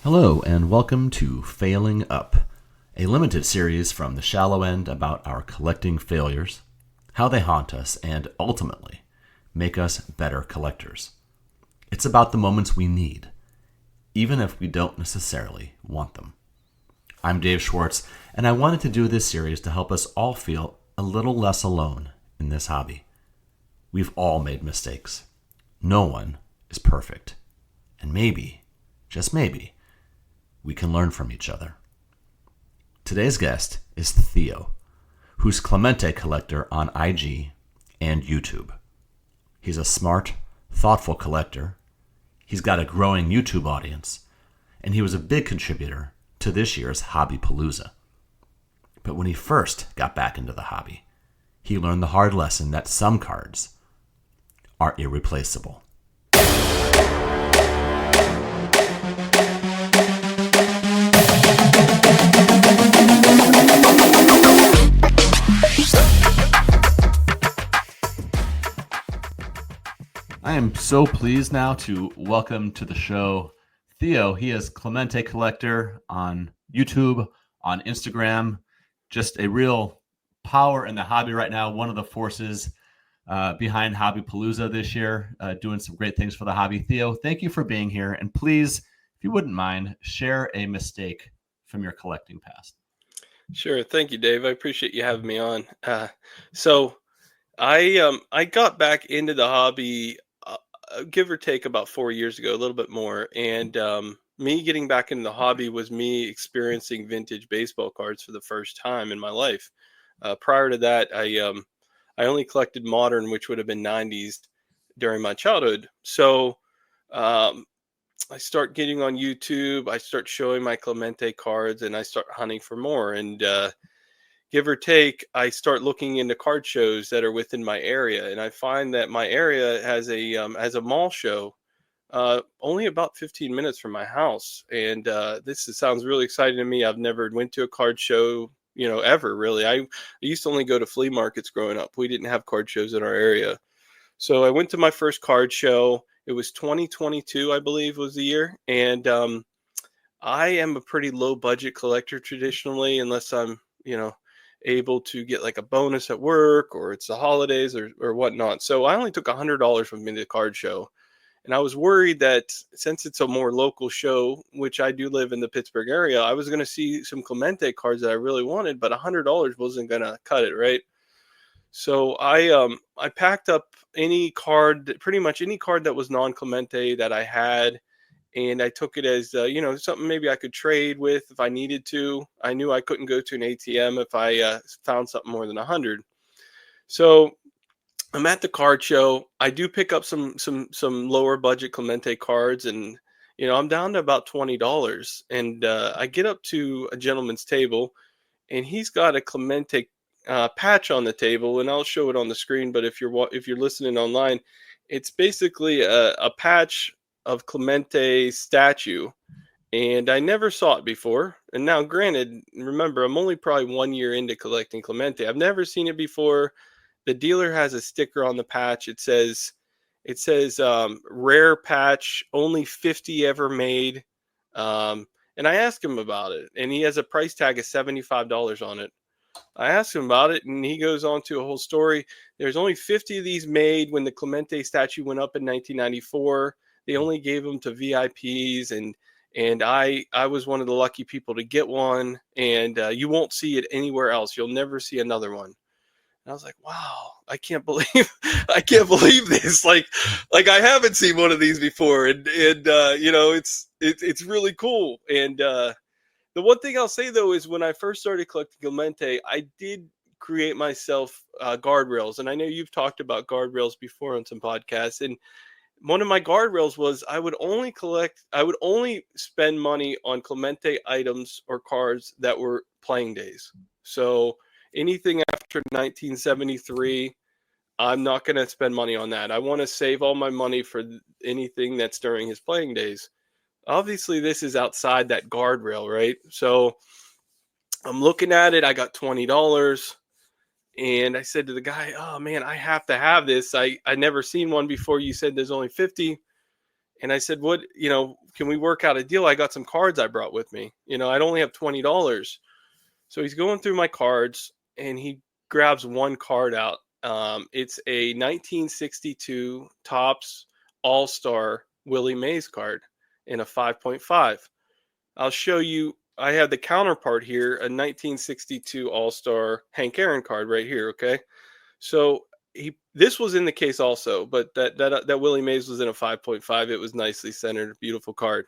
Hello, and welcome to Failing Up, a limited series from the shallow end about our collecting failures, how they haunt us, and ultimately make us better collectors. It's about the moments we need, even if we don't necessarily want them. I'm Dave Schwartz, and I wanted to do this series to help us all feel a little less alone in this hobby. We've all made mistakes. No one is perfect. And maybe, just maybe, we can learn from each other. Today's guest is Theo, who's Clemente collector on IG and YouTube. He's a smart, thoughtful collector. He's got a growing YouTube audience, and he was a big contributor to this year's Hobbypalooza. But when he first got back into the hobby, he learned the hard lesson that some cards are irreplaceable. I am so pleased now to welcome to the show Theo. He is Clemente collector on YouTube, on Instagram, just a real power in the hobby right now. One of the forces behind Hobbypalooza this year, doing some great things for the hobby. Theo, thank you for being here. And please, if you wouldn't mind, share a mistake from your collecting past. Sure. Thank you, Dave. I appreciate you having me on. So I got back into the hobby, give or take about 4 years ago, a little bit more. And me getting back into the hobby was me experiencing vintage baseball cards for the first time in my life. Prior to that, I only collected modern, which would have been 90s during my childhood. So I start getting on YouTube, I start showing my Clemente cards, and I start hunting for more. And give or take, I start looking into card shows that are within my area, and I find that my area has a mall show only about 15 minutes from my house. And sounds really exciting to me. I've never went to a card show, ever really. I used to only go to flea markets growing up. We didn't have card shows in our area. So I went to my first card show. It was 2022, I believe, was the year. And I am a pretty low budget collector traditionally, unless I'm, able to get like a bonus at work or it's the holidays or whatnot. So I only took $100 with me to the card show. And I was worried that since it's a more local show, which I do live in the Pittsburgh area, I was going to see some Clemente cards that I really wanted, but $100 wasn't going to cut it, right? So I packed up pretty much any card that was non-Clemente that I had, and I took it as something maybe I could trade with if I needed to. I knew I couldn't go to an ATM if I found something more than 100. So I'm at the card show. I do pick up some lower budget Clemente cards, and I'm down to about $20. And I get up to a gentleman's table, and he's got a Clemente patch on the table, and I'll show it on the screen. But if you're listening online, it's basically a patch of Clemente statue, and I never saw it before. And now, granted, remember, I'm only probably 1 year into collecting Clemente. I've never seen it before. The dealer has a sticker on the patch. It says rare patch, only 50 ever made. And I asked him about it, and he has a price tag of $75 on it. I asked him about it, and he goes on to a whole story. There's only 50 of these made when the Clemente statue went up in 1994. They only gave them to VIPs, and I was one of the lucky people to get one, and you won't see it anywhere else. You'll never see another one. And I was like, wow, I can't believe this. Like I haven't seen one of these before, and it's really cool. And the one thing I'll say, though, is when I first started collecting Clemente, I did create myself guardrails. And I know you've talked about guardrails before on some podcasts. And one of my guardrails was I would only spend money on Clemente items or cards that were playing days. So anything after 1973, I'm not going to spend money on that. I want to save all my money for anything that's during his playing days. Obviously, this is outside that guardrail, right? So I'm looking at it. I got $20. And I said to the guy, oh, man, I have to have this. I never seen one before. You said there's only 50. And I said, what, can we work out a deal? I got some cards I brought with me. I'd only have $20. So he's going through my cards and he grabs one card out. It's a 1962 Topps All-Star Willie Mays card in a 5.5. I'll show you. I have the counterpart here, a 1962 All-Star Hank Aaron card right here. Okay, so this was in the case also, but that Willie Mays was in a 5.5. It was nicely centered, beautiful card.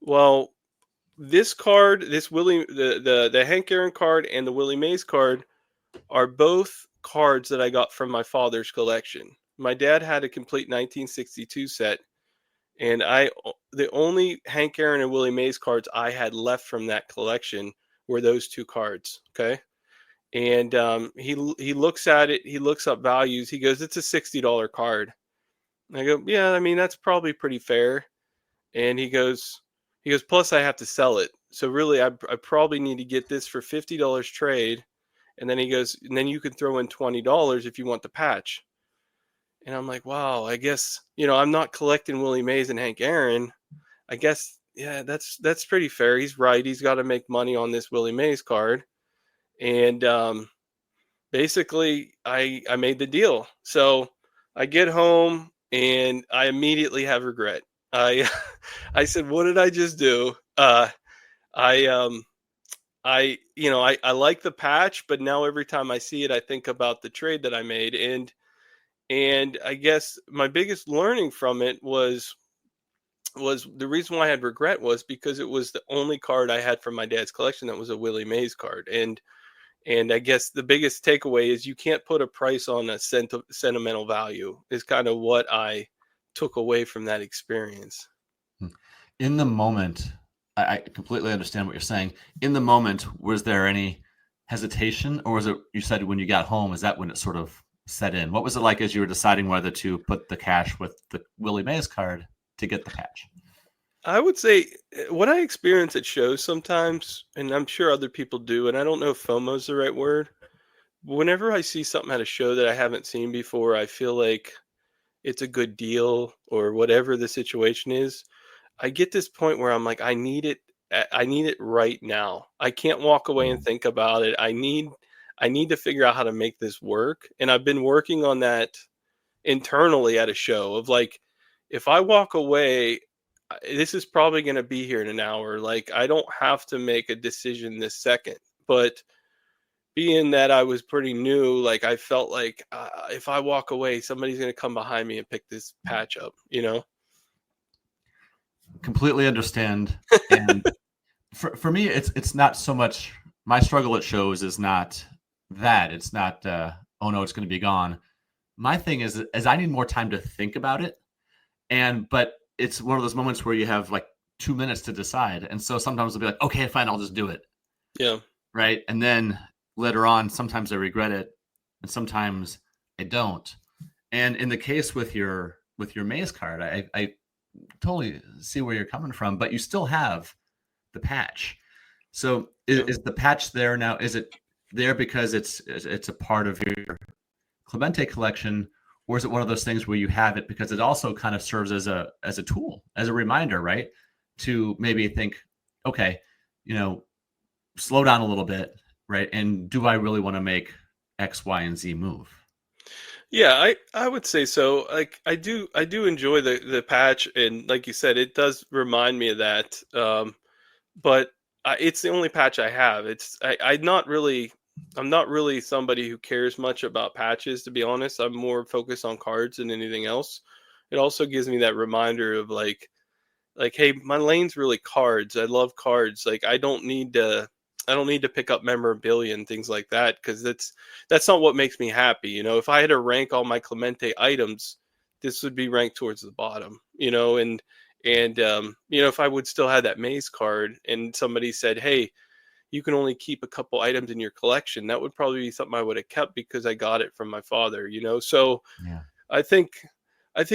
Well, this card, the Hank Aaron card and the Willie Mays card are both cards that I got from my father's collection. My dad had a complete 1962 set, and the only Hank Aaron and Willie Mays cards I had left from that collection were those two cards. Okay. And he looks at it, he looks up values, he goes, it's a $60 card. And I go, yeah, I mean, that's probably pretty fair. And he goes, plus I have to sell it. So really, I probably need to get this for $50 trade. And then he goes, and then you can throw in $20 if you want the patch. And I'm like, wow, I guess, I'm not collecting Willie Mays and Hank Aaron. I guess, yeah, that's pretty fair. He's right. He's got to make money on this Willie Mays card. And basically, I made the deal. So I get home and I immediately have regret. I I said, what did I just do? I like the patch, but now every time I see it, I think about the trade that I made. And I guess my biggest learning from it was the reason why I had regret was because it was the only card I had from my dad's collection that was a Willie Mays card. And I guess the biggest takeaway is you can't put a price on a sentimental value is kind of what I took away from that experience. In the moment, I completely understand what you're saying. In the moment, was there any hesitation, or was it, you said when you got home, is that when it sort of set in? What was it like as you were deciding whether to put the cash with the Willie Mays card to get the patch? I would say what I experience at shows sometimes, and I'm sure other people do, and I don't know if FOMO is the right word. Whenever I see something at a show that I haven't seen before, I feel like it's a good deal or whatever the situation is. I get this point where I'm like, I need it. I need it right now. I can't walk away and think about it. I need to figure out how to make this work. And I've been working on that internally at a show of like, if I walk away, this is probably going to be here in an hour. Like, I don't have to make a decision this second, but being that I was pretty new, like I felt like if I walk away, somebody's going to come behind me and pick this patch up, Completely understand. And for me, it's not so much my struggle at shows is not that. It's not, oh no, it's going to be gone. My thing is I need more time to think about it. But it's one of those moments where you have like 2 minutes to decide. And so sometimes I'll be like, okay, fine, I'll just do it. Yeah. Right. And then later on, sometimes I regret it and sometimes I don't. And in the case with your Maze card, I totally see where you're coming from, but you still have the patch. So is the patch there now? Is it there because it's a part of your Clemente collection, or is it one of those things where you have it because it also kind of serves as a tool, as a reminder, right? To maybe think, okay, slow down a little bit, right? And do I really want to make X, Y, and Z move? Yeah, I would say so. Like I do enjoy the patch, and like you said, it does remind me of that. But it's the only patch I have. I'm not really somebody who cares much about patches, to be honest. I'm more focused on cards than anything else. It also gives me that reminder of like, hey, my lane's really cards. I love cards. Like I don't need to pick up memorabilia and things like that because that's not what makes me happy. If I had to rank all my Clemente items, this would be ranked towards the bottom. And if I would still have that Maze card and somebody said, hey, you can only keep a couple items in your collection, that would probably be something I would have kept because I got it from my father. So yeah. I think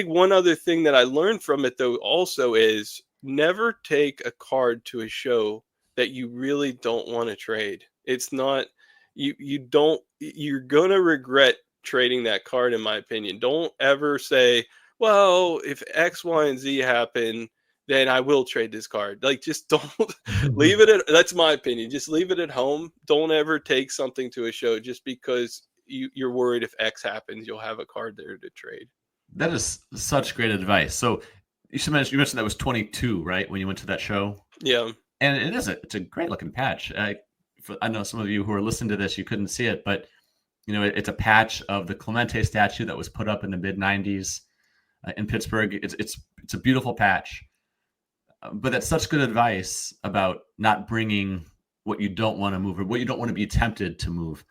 one other thing that I learned from it though also is never take a card to a show that you really don't want to trade. It's not you're gonna regret trading that card, in my opinion. Don't ever say, well, if X, Y, and Z happen, then I will trade this card. Like, just don't leave it at. That's my opinion. Just leave it at home. Don't ever take something to a show just because you're worried if X happens, you'll have a card there to trade. That is such great advice. So you mentioned that was 22, right, when you went to that show? Yeah. And it's a great looking patch. I know some of you who are listening to this, you couldn't see it, but it's a patch of the Clemente statue that was put up in the mid '90s in Pittsburgh. It's a beautiful patch, but that's such good advice about not bringing what you don't want to move or what you don't want to be tempted to move.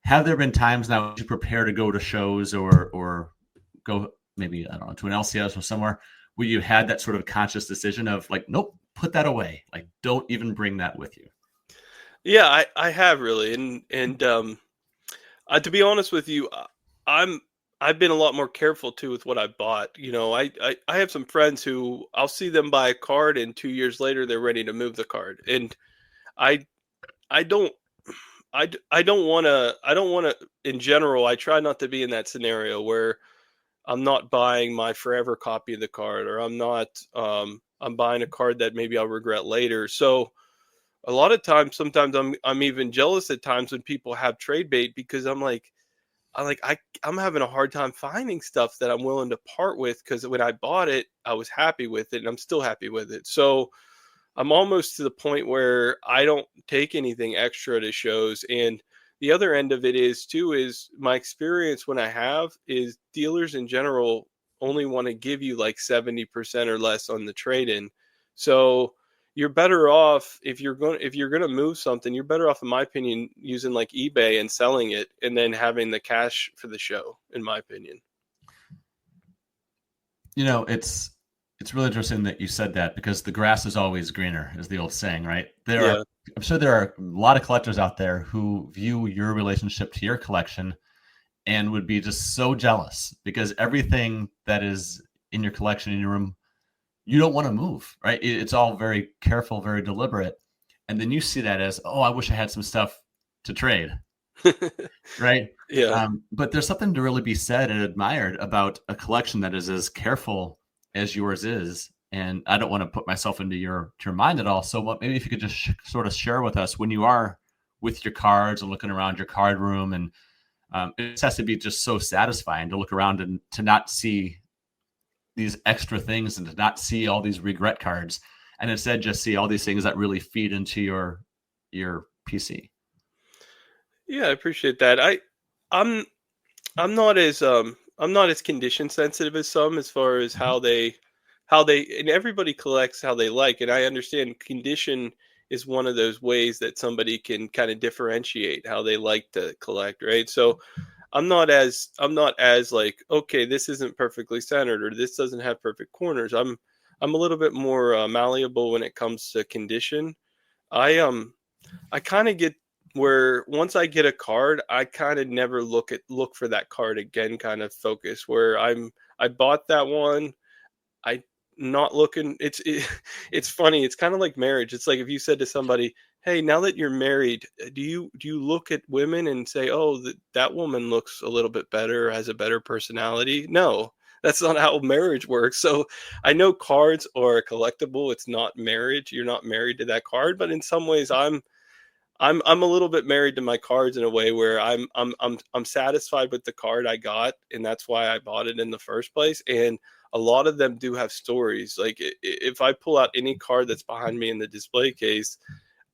Have there been times now as you prepare to go to shows or go maybe, I don't know, to an LCS or somewhere where you had that sort of conscious decision of like, nope, put that away. Like, don't even bring that with you. Yeah, I have really, and to be honest with you, I've been a lot more careful too with what I bought. I have some friends who I'll see them buy a card, and 2 years later they're ready to move the card, and I I don't I don't want to in general. I try not to be in that scenario where I'm not buying my forever copy of the card, or I'm buying a card that maybe I'll regret later. So a lot of times, sometimes I'm even jealous at times when people have trade bait, because I'm having a hard time finding stuff that I'm willing to part with, because when I bought it, I was happy with it and I'm still happy with it. So I'm almost to the point where I don't take anything extra to shows. And the other end of it is my experience when I have is dealers in general only want to give you like 70% or less on the trade in. So you're better off if you're going to move something, you're better off, in my opinion, using like eBay and selling it and then having the cash for the show, in my opinion. It's really interesting that you said that, because the grass is always greener, is the old saying, right? Yeah. I'm sure there are a lot of collectors out there who view your relationship to your collection and would be just so jealous because everything that is in your collection, in your room, you don't want to move, right? It's all very careful, very deliberate. And then you see that as, oh, I wish I had some stuff to trade, right? Yeah. But there's something to really be said and admired about a collection that is as careful as yours is. And I don't want to put myself into your mind at all. So maybe if you could just sort of share with us when you are with your cards and looking around your card room, and it has to be just so satisfying to look around and to not see these extra things and to not see all these regret cards, and instead just see all these things that really feed into your PC. Yeah, I appreciate that. I'm I'm not as condition sensitive as some, as far as Mhm. how they and everybody collects how they like, and I understand condition is one of those ways that somebody can kind of differentiate how they like to collect, right? So I'm not as like, okay, this isn't perfectly centered, or this doesn't have perfect corners. I'm a little bit more malleable when it comes to condition. I kind of get where once I get a card, I kind of never look for that card again, kind of focus, where I bought that one. I not looking it's funny. It's kind of like marriage. It's like if you said to somebody, "Hey, now that you're married, do you look at women and say, "Oh, that woman looks a little bit better, has a better personality?" No. That's not how marriage works. So I know cards are a collectible. It's not marriage. You're not married to that card, but in some ways I'm a little bit married to my cards in a way where I'm satisfied with the card I got, and that's why I bought it in the first place. And a lot of them do have stories. Like if I pull out any card that's behind me in the display case,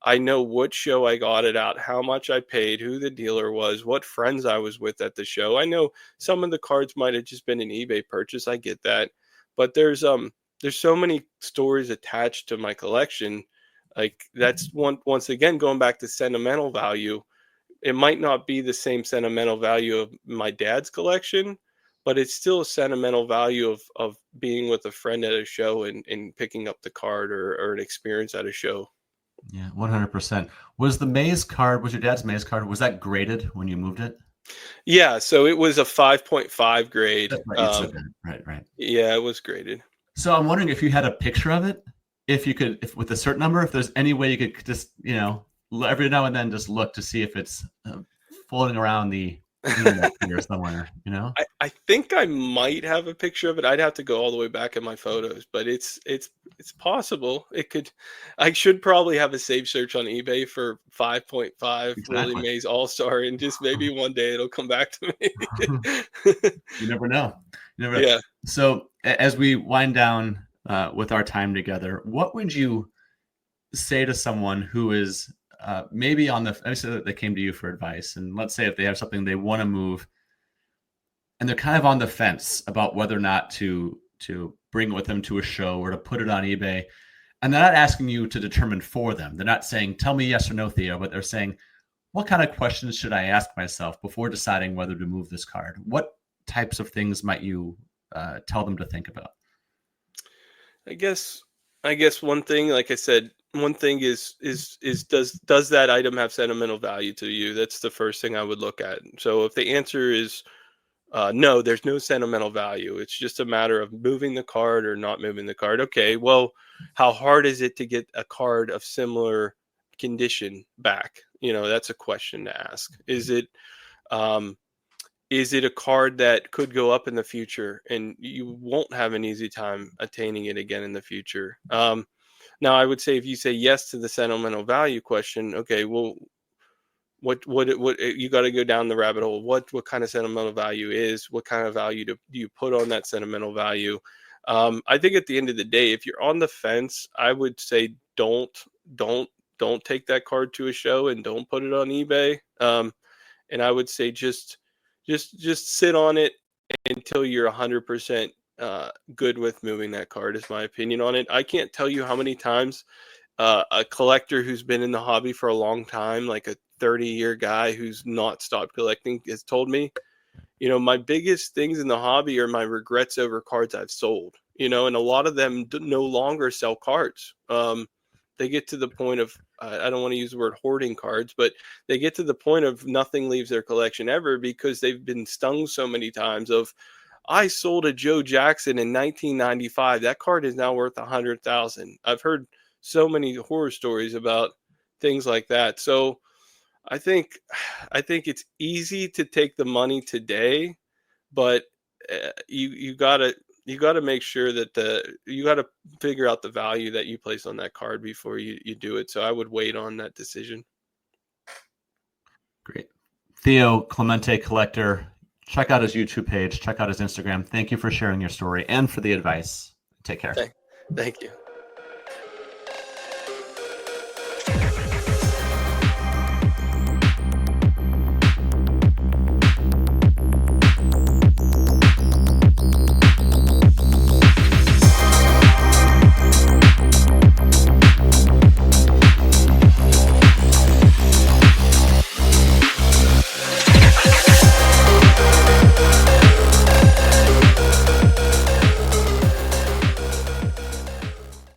I know what show I got it at, how much I paid, who the dealer was, what friends I was with at the show. I know some of the cards might have just been an eBay purchase. I get that, but there's so many stories attached to my collection. Like that's once again going back to sentimental value. It might not be the same sentimental value of my dad's collection, but it's still a sentimental value of being with a friend at a show and picking up the card, or an experience at a show. Yeah, 100%. Was your dad's maze card, was that graded when you moved it? Yeah, so it was a 5.5 grade. That's right, you said that. Right, right. Yeah, it was graded. So I'm wondering if you had a picture of it, if with a certain number, if there's any way you could just, every now and then just look to see if it's floating around the internet here somewhere, you know? I think I might have a picture of it. I'd have to go all the way back in my photos, but it's possible. It could. I should probably have a save search on eBay for 5.5 Willie Exactly. Mays All Star, and just maybe one day it'll come back to me. You never know. You never know. Yeah. So as we wind down with our time together, what would you say to someone who is maybe on the, I said that they came to you for advice, and let's say if they have something they want to move and they're kind of on the fence about whether or not to bring it with them to a show or to put it on eBay, and they're not asking you to determine for them. They're not saying, tell me yes or no, Theo, but they're saying, what kind of questions should I ask myself before deciding whether to move this card? What types of things might you tell them to think about? I guess one thing, like I said, one thing is does that item have sentimental value to you? That's the first thing I would look at. So if the answer is no, there's no sentimental value. It's just a matter of moving the card or not moving the card. Okay, well, how hard is it to get a card of similar condition back? That's a question to ask. Um, is it a card that could go up in the future and you won't have an easy time attaining it again in the future? Now, I would say if you say yes to the sentimental value question, okay, well, what you got to go down the rabbit hole. What kind of sentimental value is? What kind of value do you put on that sentimental value? I think at the end of the day, if you're on the fence, I would say don't take that card to a show and don't put it on eBay. And I would say just sit on it until you're 100% good with moving that card, is my opinion on it. I can't tell you how many times a collector who's been in the hobby for a long time, like a 30-year guy who's not stopped collecting, has told me, my biggest things in the hobby are my regrets over cards I've sold, and a lot of them no longer sell cards. They get to the point of, I don't want to use the word hoarding cards, but they get to the point of nothing leaves their collection ever because they've been stung so many times of, I sold a Joe Jackson in 1995. That card is now worth $100,000. I've heard so many horror stories about things like that. So I think it's easy to take the money today, but you gotta make sure that you gotta figure out the value that you place on that card before you do it. So I would wait on that decision. Great. Theo Clemente Collector. Check out his YouTube page. Check out his Instagram. Thank you for sharing your story and for the advice. Take care. Thank you.